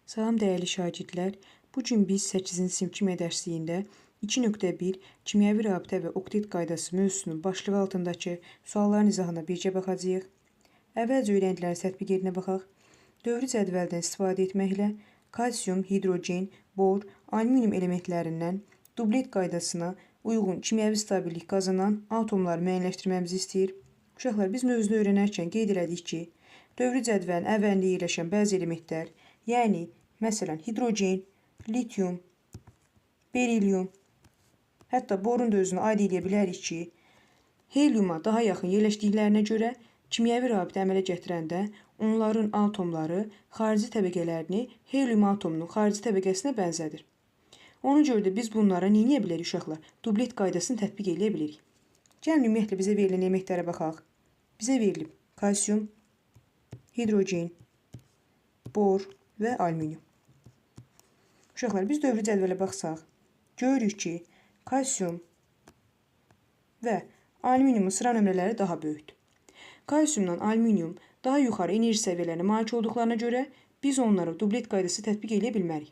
Salam dəyərli şagirdlər. Bu gün biz 8-ci sinif kimya dərsliyində 2.1 kimyəvi rabitə və oktet qaydası mövzusunun başlığı altındakı sualların izahına birgə baxacağıq. Əvvəlcə öyrəndilərin tətbiq yerinə baxaq. Dövrü cədvəldən istifadə etməklə kalsium, hidrogen, bor, alüminium elementlərindən dublet qaydasına uyğun kimyəvi stabillik qazanan atomları müəyyənləşdirməmizi istəyir. Uşaqlar, biz mövzunu öyrənərkən qeyd elədik ki, dövrü cədvəlin əvvəlində yerləşən bəzi elementlər, yəni, məsələn, hidrogen, lityum, berilyum, hətta borun da özünü aid edə bilərik ki, helyuma daha yaxın yerləşdiklərinə görə kimyəvi rabitə əmələ gətirəndə onların atomları xarici təbəqələrini helyum atomunun xarici təbəqəsinə bənzədir. Ona görə də biz bunlara nə edə bilərik uşaqlar? Dublet qaydasını tətbiq edə bilirik. Gəlin ümumiyyətlə bizə verilən elementlərə baxaq. Bizə verilib kalsium, hidrogen, bor və alüminium. Uşaqlar, biz dövrü cədvələ baxsaq, görürük ki, kalsium və alüminiumun sıra nömrələri daha böyükdür. Kalsiumla alüminium daha yuxarı enerji səviyyələrinə malik olduqlarına görə biz onlara dublet qaydası tətbiq edə bilmərik.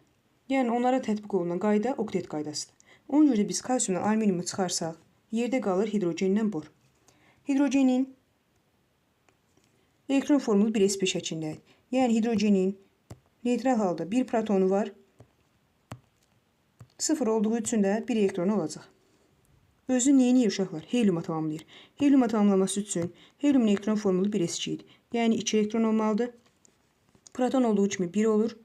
Yəni, onlara tətbiq olunan qayda oktet qaydasıdır. Ona görə biz kalsiumla alüminiumu çıxarsaq, yerdə qalır hidrogenlə bor. Hidrogenin elektron formulu 1s1 şəklindədir. Yəni, hidrogenin neytral halda bir protonu var, 0 olduğu üçün də bir elektronu olacaq. Özü neyini uşaqlar? Helyuma tamamlayır. Helyuma tamamlaması üçün helyumun elektron formulu 1s2 idi. Yəni, 2 elektron olmalıdır. Proton olduğu kimi 1 olur.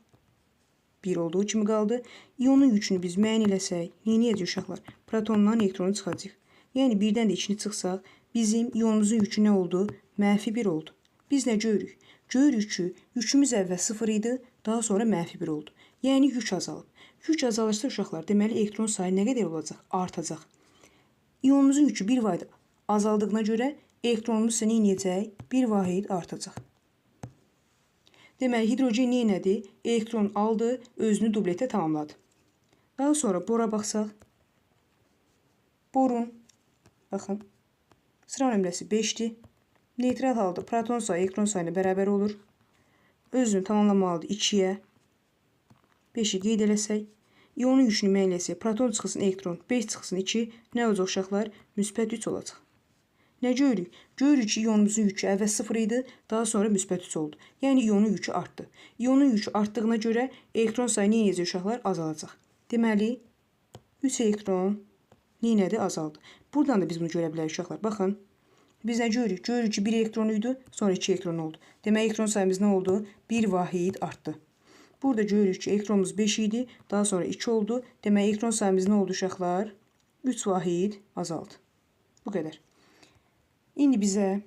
1 olduğu kimi qaldı. İyonun yükünü biz müəyyən eləsək, neyini uşaqlar? Protondan elektronu çıxacaq. Yəni, birdən də içini çıxsaq, bizim iyonumuzun yükü nə oldu? Mənfi 1 oldu. Biz nə görürük? Görürük ki, yükümüz əvvəl 0 idi, daha sonra mənfi 1 oldu. Yəni, yük azalıb. Yük azalırsa uşaqlar, deməli elektron sayı nə qədər olacaq? Artacaq. İyonumuzun yükü 1 vahid azaldığına görə elektronumuz isə nə edəcək? 1 vahid artacaq. Deməli, hidrogen nə elədi? Elektron aldı, özünü dubletə tamamladı. Daha sonra bora baxsaq, borun, baxın, sıra nömrəsi 5-dir. Neytral halda proton sayı elektron sayına bərabər olur. Özünü tamamlamalıdır 2-yə. 5-i qeyd eləsək, iyonun yükünü müəyyən eləsək, proton çıxısın elektron, 5 çıxısın 2, nə olacaq uşaqlar? Müsbət 3 olacaq. Nə görürük? Görürük ki, iyonumuzun yükü əvvəl 0 idi, daha sonra müsbət 3 oldu. Yəni, iyonun yükü artdı. İyonun yükü artdığına görə elektron sayı nə edəcək uşaqlar? Azalacaq. Deməli, 3 elektron nə elədi? Azaldı. Buradan da biz bunu görə bilərik uşaqlar. Baxın, biz nə görürük? Görürük ki, 1 elektron idi, sonra 2 elektron oldu. Demək, elektron sayımız nə oldu? 1 vahid artdı. Burada görürük ki, elektronumuz 5 idi, daha sonra 2 oldu. Demək, elektron sayımız nə oldu uşaqlar? 3 vahid azaldı. Bu qədər. İndi bizə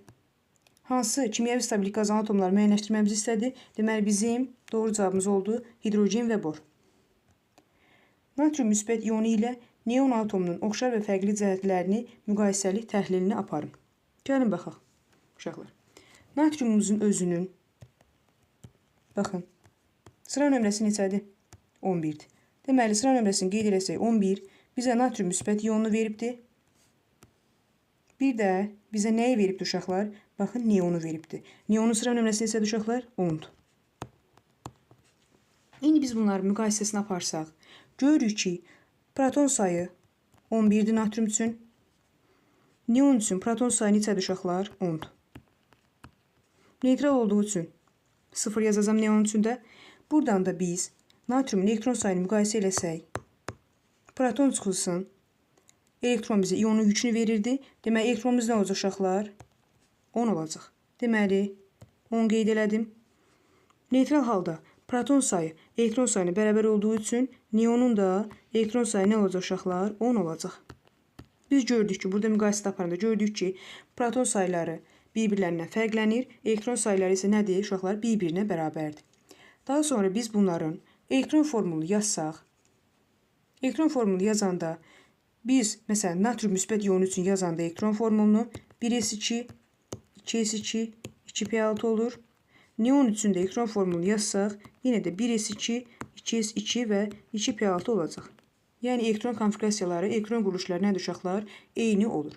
hansı kimyəvi stabillik qazanan atomları müəyyənləşdirməmizi istədi? Deməli, bizim doğru cavabımız oldu hidrogen və bor. Natrium müsbət iyonu ilə neon atomunun oxşar və fərqli cəhətlərini müqayisəli təhlilini aparın. Gəlin baxaq, uşaqlar. Natriumumuzun özünün, baxın, sıra nömrəsi neçədir? 11-dir. Deməli, sıra nömrəsini qeyd eləsək 11 bizə natrium müsbət iyonunu veribdir. Bir də bizə nəyi veribdir uşaqlar? Baxın, neonu veribdir. Neonun sıra nömrəsi neçədir uşaqlar? 10-dur. İndi biz bunları müqayisəsini aparsaq, görürük ki, proton sayı 11-dir natrium üçün. Neon üçün proton sayı neçədir uşaqlar? 10-dur. Neytral olduğu üçün 0 yazacağım neon üçün də. Buradan da biz natriumun elektron sayını müqayisə eləsək, proton çıxılsın, elektron bizə iyonun yükünü verirdi. Deməli, elektronumuz nə olacaq uşaqlar? 10 olacaq. Deməli, 10 qeyd elədim. Neytral halda proton sayı elektron sayına bərabər olduğu üçün neonun da elektron sayı nə olacaq uşaqlar? 10 olacaq. Biz gördük ki, burada müqayisə aparanda gördük ki, proton sayıları bir-birlərindən fərqlənir. Elektron sayıları isə nədir? Uşaqlar bir-birinə bərabərdir. Daha sonra biz bunların elektron formulunu yazsaq, elektron formulunu yazanda biz, məsələn, natrium müsbət iyonu üçün yazanda elektron formulunu 1s2, 2s2, 2p6 olur. Neon üçün də elektron formulunu yazsaq, yenə də 1s2, 2s2 və 2p6 olacaq. Yəni, elektron konfigurasiyaları, elektron quruluşları nədir uşaqlar? Eyni olur.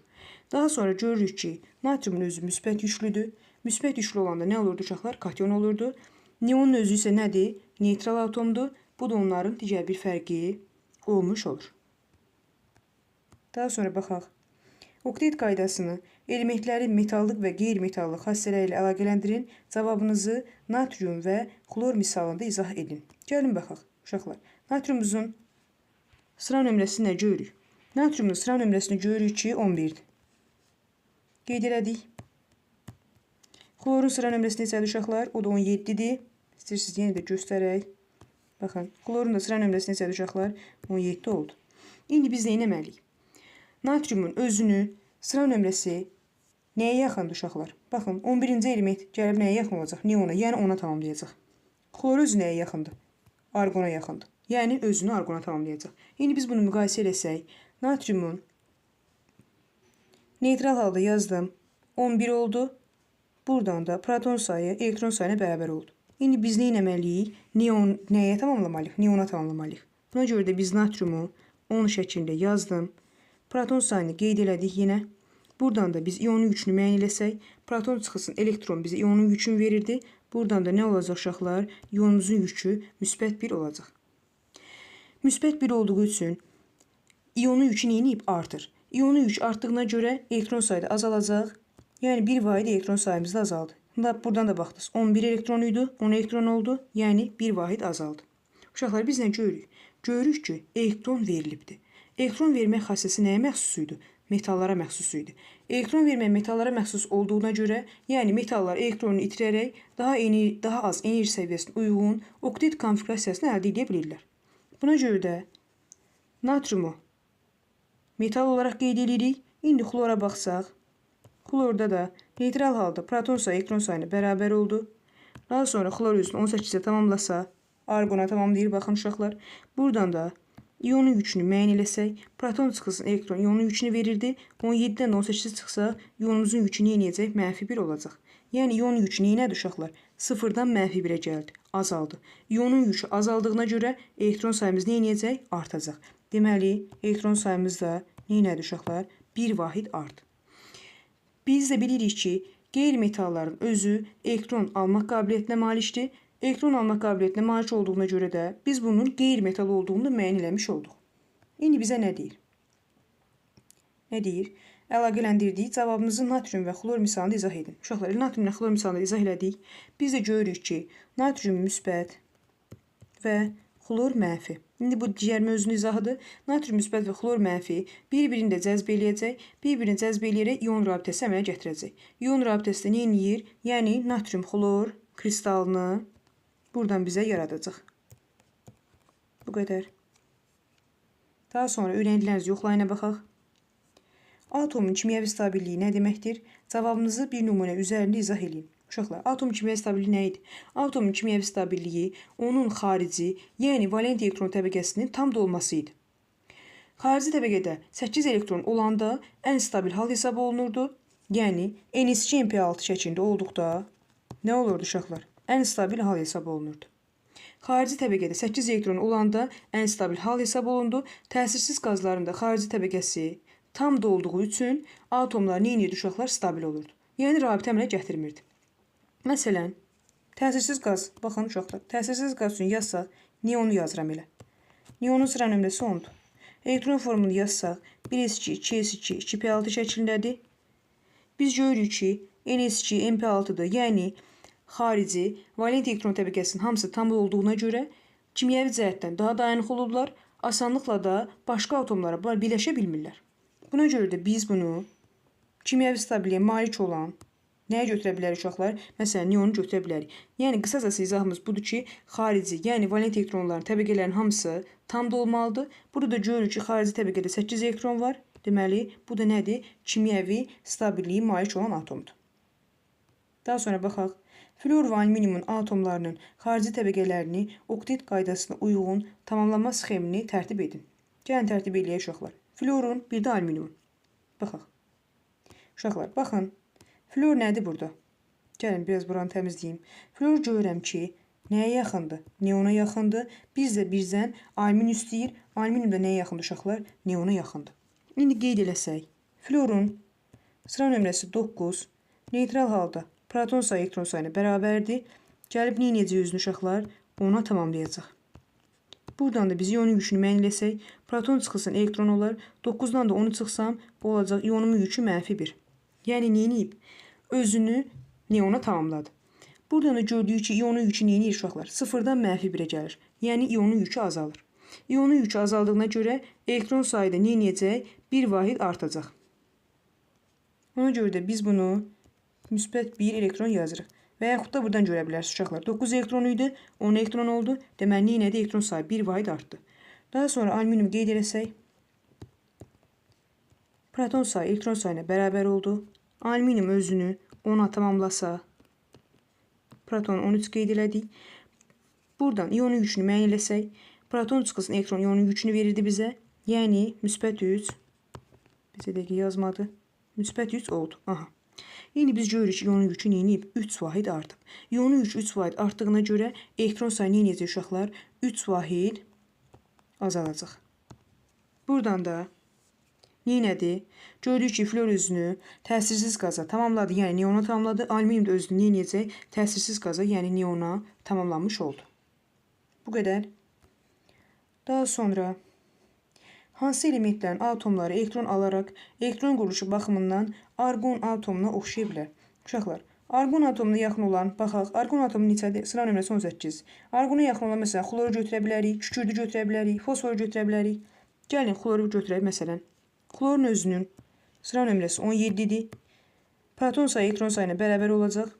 Daha sonra görürük ki, natriumun özü müsbət yüklüdür. Müsbət yüklü olanda nə olurdu uşaqlar? Kation olurdu. Neonun özü isə nədir? Neytral atomdur. Bu da onların digər bir fərqi olmuş olur. Daha sonra baxaq. Oktet qaydasını elementlərin metallıq və qeyri-metallıq xassələri ilə əlaqələndirin. Cavabınızı natrium və xlor misalında izah edin. Gəlin baxaq, uşaqlar. Natriumumuzun sıra nömrəsini nə görürük? Natriumun sıra nömrəsini görürük ki, 11-dir. Qeyd elədik. Xlorun sıra nömrəsi neçədir uşaqlar? O da 17-dir. İstəyirsiniz yenə də göstərək. Baxın, xlorun da sıra nömrəsi neçədir uşaqlar? 17 oldu. İndi biz nə etməliyik? Natriumun özünü sıra nömrəsi nəyə yaxındır uşaqlar? Baxın, 11-ci element gəlib nəyə yaxın olacaq? Neona, yəni 10-a tamamlayacaq. Xlor özü nəyə yaxındır? Arqona yaxındır. Yəni özünü arqona tamamlayacaq. İndi biz bunu müqayisə eləsək, natriumun neytral halda yazdım. 11 oldu. Buradan da proton sayı elektron sayına bərabər oldu. İndi biz nə etməliyik? Neon nəyə tamamlamalıyıq? Neona tamamlamalıyıq. Buna görə də biz natriumu 10 şəklində yazdım. Proton sayını qeyd elədik yenə. Buradan da biz ionun yükünü müəyyən eləsək, proton çıxısın elektron bizə ionun yükünü verirdi. Buradan da nə olacaq uşaqlar? İonumuzun yükü müsbət 1 olacaq. Müsbət 1 olduğu üçün ionun yükü neyinib? Artır. İonun yükü artdığına görə elektron sayı da azalacaq. Yəni 1 vahid elektron sayımız da azaldı. Buradan da baxdınız. 11 elektron idi, 10 elektron oldu. Yəni 1 vahid azaldı. Uşaqlar biz nə görürük? Görürük ki, elektron verilibdir. Elektron vermək xassəsi nəyə məxsus idi? Metallara məxsus idi. Elektron vermək metallara məxsus olduğuna görə, yəni metallar elektronunu itirərək daha az enerji səviyyəsinə uyğun oktet konfigurasiyasını əldə edə bilirlər. Buna görə də natriumu metal olaraq qeyd edirik. İndi xlora baxsaq, xlorda da neytral halda proton sayı elektron sayına bərabər oldu. Daha sonra xlor özünü 18-ə tamamlasa, arqona tamamlayır. Baxın uşaqlar. Buradan da ionun yükünü müəyyən eləsək, proton çıxısın elektron ionun yükünü verirdi. 17-dən 18 çıxsa, ionumuzun yükü nə edəcək? -1 olacaq. Yəni ionun yükü neyinədir uşaqlar? 0-dan -1-ə gəldi, azaldı. Ionun yükü azaldığına görə elektron sayımız nə edəcək? Artacaq. Deməli, elektron sayımız da neyinədir uşaqlar? 1 vahid artdı. Biz də bilirik ki, qeyri-metalların özü elektron almaq qabiliyyətinə malikdir. Elektron almaq qabiliyyətinə malik olduğuna görə də biz bunun qeyri-metal olduğunu müəyyən eləmiş olduq. İndi bizə nə deyir? Nə deyir? Əlaqələndirdik. Cavabımızı natrium və xlor misalında izah edin. Uşaqlar, natrium və xlor misalında izah elədik. Biz də görürük ki, natrium müsbət və xlor mənfi. İndi bu digər mövzunun izahıdır. Natrium müsbət və xlor mənfi bir-birini də cəzb eləyəcək. Bir-birini cəzb eləyərək ion rabitəsi əmələ gətirəcək. İon rabitəsi də nə eləyir? Yəni natrium xlor kristalını buradan bizə yaradacaq. Bu qədər. Daha sonra öyrəndiklərinizi yoxlayına baxaq. Atomun kimyəvi stabilliyi nə deməkdir? Cavabınızı bir nümunə üzərində izah edin. Uşaqlar, atomun kimyəvi stabilliyi nə idi? Atomun kimyəvi stabilliyi onun xarici, yəni valent elektron təbəqəsinin tam dolması idi. Xarici təbəqədə 8 elektron olanda ən stabil hal hesab olunurdu. Yəni NH2MP6 şəklində olduqda nə olurdu uşaqlar? Ən stabil hal hesab olunurdu. Xarici təbəqədə 8 elektron olanda ən stabil hal hesab olundu. Təsirsiz qazların da xarici təbəqəsi tam dolduğu üçün atomlar nə edirdi uşaqlar? Stabil olurdu. Yəni rabitə əmələ gətirmirdi. Məsələn, təsirsiz qaz, baxın uşaqlar, təsirsiz qaz üçün yazsaq, neonu yazıram elə. Neonun sıra nömrəsi 10-dur. Elektron formunu yazsaq, 1s2, 2s2, 2p6 şəklindədir. Biz görürük ki, NH2 MP6-dır, yəni xarici, valent elektron təbəqəsinin hamısı tam olduğuna görə kimyəvi cəhətdən daha dayanıqlı olurlar, asanlıqla da başqa atomlara birləşə bilmirlər. Buna görə də biz bunu kimyəvi stabilliyə malik olan nəyə götürə bilərik uşaqlar? Məsələn, neonu götürə bilərik. Yəni, qısacası izahımız budur ki, xarici, yəni valent elektronların təbəqələrin hamısı tam dolmalıdır. Burada görürük ki, xarici təbəqədə 8 elektron var. Deməli, bu da nədir? Kimyəvi stabilliyi malik olan atomdur. Daha sonra baxaq. Flor və alüminiumun atomlarının xarici təbəqələrini oktet qaydasına uyğun tamamlanma sxemini tərtib edin. Gəlin tərtib eləyək uşaqlar. Florun, bir də alüminiumun. Baxaq. Uşaqlar, baxın. Flor nədir burada? Gəlin, biraz buranı təmizləyim. Flor görürəm ki, nəyə yaxındır? Neona yaxındır. Biz də bizdən alüminium istəyir. Alüminium da nəyə yaxındır uşaqlar? Neona yaxındır. İndi qeyd eləsək. Florun sıra nömrəsi 9. Neytral halda proton sayı elektron sayına bərabərdir. Gəlib nə edəcək özünü uşaqlar? 10-a tamamlayacaq. Buradan da biz ionun yükünü mənləsək, proton çıxılsın elektron olar. 9-dan da 10-u çıxsam, olacaq ionumun yükü -1. Yəni nə edib? Özünü neona tamamladı. Buradan da gördüyük ki, ionun yükü nə edir uşaqlar? 0-dan -1-ə gəlir. Yəni ionun yükü azalır. İonun yükü azaldığına görə elektron sayı da nə edəcək? 1 vahid artacaq. Ona görə də biz bunu müsbət 1 elektron yazırıq. Və yaxud da buradan görə bilərsiniz uşaqlar. 9 elektron idi, 10 elektron oldu. Deməli, nə edə elektron sayı 1 vahid artdı. Daha sonra alüminium qeyd eləsək, proton sayı elektron sayına bərabər oldu. Alüminium özünü 10-a tamamlasa, proton 13 qeyd elədik. Buradan ionun yükünü müəyyən eləsək, proton çıxılsın elektron ionun yükünü verirdi bizə. Yəni, müsbət 3, bizə dəqiq yazmadı. Müsbət 3 oldu. Aha. İndi biz görürük ki, ionun yükü nə edib? 3 vahid artıb. İonun yükü 3 vahid artdığına görə elektron sayı nə edəcək uşaqlar? 3 vahid azalacaq. Buradan da nə elədi? Gördük ki, flor özünü təsirsiz qaza tamamladı, yəni neona tamamladı. Alüminium da özünü nə edəcək? Təsirsiz qaza, yəni neona tamamlanmış oldu. Bu qədər. Daha sonra hansı elementlərin atomları elektron alaraq elektron quruluşu baxımından argon atomuna oxşaya bilər? Uşaqlar, argon atomuna yaxın olan, baxaq, argon atomu neçədir? Sıra nömrəsi 18. Argona yaxın olan, məsələn, xloru götürə bilərik, kükürdü götürə bilərik, fosforu götürə bilərik. Gəlin, xloru götürək, məsələn. Xlorun özünün sıra nömrəsi 17-dir. Proton sayı elektron sayına bərabər olacaq.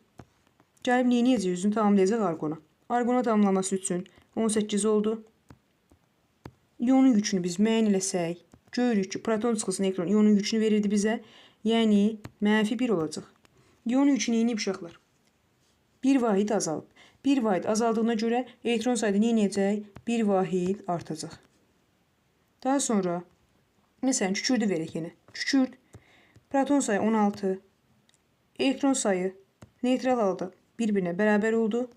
Gəlib nə edəcək? Özünü tamamlayacaq argona. Argona tamamlaması üçün 18 oldu. İonun yükünü biz müəyyən eləsək, görürük ki, proton çıxılsın elektron ionun yükünü verirdi bizə. Yəni, -1 olacaq. İonun yükü nə edib uşaqlar? 1 vahid azalıb. 1 vahid azaldığına görə elektron sayı nə edəcək? 1 vahid artacaq. Daha sonra, məsələn, kükürdü verək yenə. Kükürd, proton sayı 16, elektron sayı neytral halda bir-birinə bərabər oldu.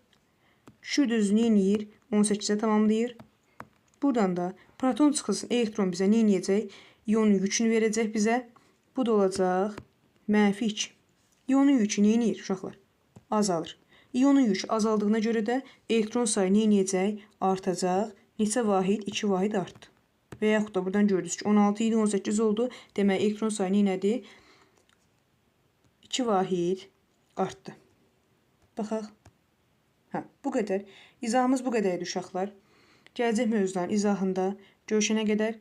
Kükürd özünü nə edir? 18-ə tamamlayır. Buradan da proton çıxılsın elektron bizə nə edəcək? İonun yükünü verəcək bizə. Bu da olacaq -2. İonun yükü nə edir uşaqlar? Azalır. İonun yükü azaldığına görə də elektron sayı nə edəcək? Artacaq. Neçə vahid? 2 vahid artdı. Və yaxud da buradan gördünüz ki, 16 idi, 18 oldu. Demək, elektron sayı nə elədi? 2 vahid artdı. Baxaq. Bu qədər. İzahımız bu qədər idi uşaqlar. Gələcək mövzuların izahında görüşənə qədər